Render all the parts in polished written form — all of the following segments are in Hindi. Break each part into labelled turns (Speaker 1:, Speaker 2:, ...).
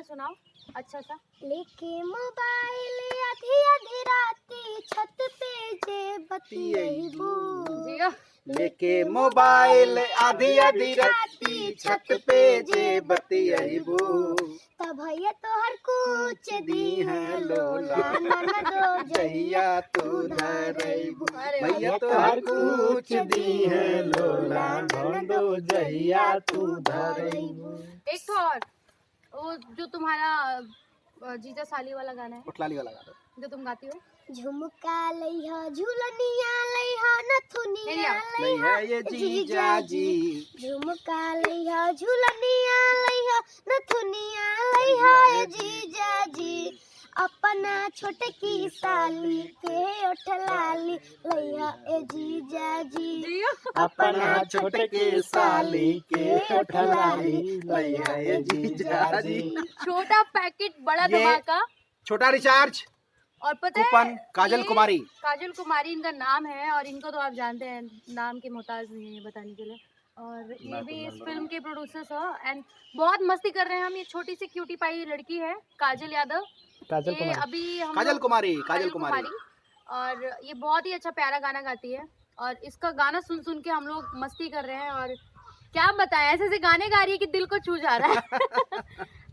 Speaker 1: सुनाओ अच्छा सा।
Speaker 2: लेके मोबाइल आधी आधी राती छत पे जे बतियाइबू।
Speaker 1: जियो।
Speaker 3: लेके मोबाइल आधी आधी राती छत पे जे बतियाइबू।
Speaker 2: तब भैया तोहर कुछ दी है लोला ननदो
Speaker 3: जहिया तू धरइबू।
Speaker 1: अरे
Speaker 3: भैया तोहर कुछ दी है लोला ननदो जहिया तू धरइबू।
Speaker 1: एक तो और वो जो तुम्हारा जीजा साली वाला गाना है
Speaker 3: उठलाली वाला गा दो।
Speaker 1: जो तुम गाती हो।
Speaker 2: झुमका लइहा झुलनिया लइहा नथुनिया
Speaker 3: नहीं है ये जीजा जी।
Speaker 2: झुमका लइहा झुलनिया लइहा नथुनिया लइहा ए जीजा जी। अपना छोटकी साली के उठलाली लइहा ए जीजा जी।
Speaker 1: जियो।
Speaker 3: अपना छोटके साली के उठलाली लइहा ये जीजा जी।
Speaker 1: छोटा पैकेट बड़ा
Speaker 3: ये-
Speaker 1: धमाका।
Speaker 3: छोटा रिचार्ज
Speaker 1: और पता है
Speaker 3: कूपन काजल
Speaker 1: ये
Speaker 3: कुमारी।
Speaker 1: काजल कुमारी इनका नाम है और इनको तो आप जानते हैं नाम के मोहताज नहीं है बताने के लिए। और ये भी इस फिल्म के प्रोड्यूसर्स हो एंड बहुत मस्ती कर रहे हैं हम। ये छोटी सी क्यूटी पाई लड़की है काजल यादव।
Speaker 3: काजल
Speaker 1: ये
Speaker 3: कुमारी।
Speaker 1: अभी हम
Speaker 3: काजल
Speaker 1: लोग-
Speaker 3: कुमारी।
Speaker 1: काजल कुमारी। और ये बहुत ही अच्छा प्यारा गाना गाती है और इसका गाना सुन सुन के हम लोग मस्ती कर रहे हैं। और क्या बताएं ऐसे ऐसे गाने गा रही है कि दिल को छू जा रहा है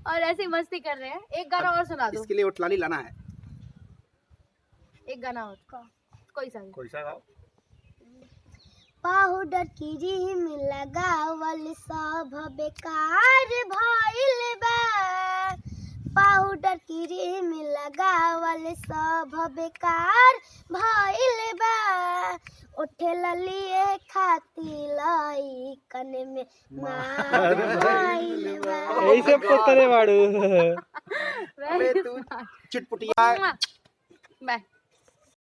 Speaker 1: और ऐसे ही मस्ती कर रहे हैं। एक गाना और सुना दो।
Speaker 3: इसके लिए उठलाली लाना है।
Speaker 1: एक गाना और कोई सा भी।
Speaker 3: कोई सा गाओ।
Speaker 2: पाउडर क्रीम लगावल सब बेकार भइल बा। पाउडर क्रीम लगावल सब बेकार भइल बा। उठे ललिए खाती लाई कने में मार भइल बा।
Speaker 3: ऐसे
Speaker 4: पोतरे बाड़ू।
Speaker 3: अबे तू चिटपुटिया।
Speaker 1: बाय।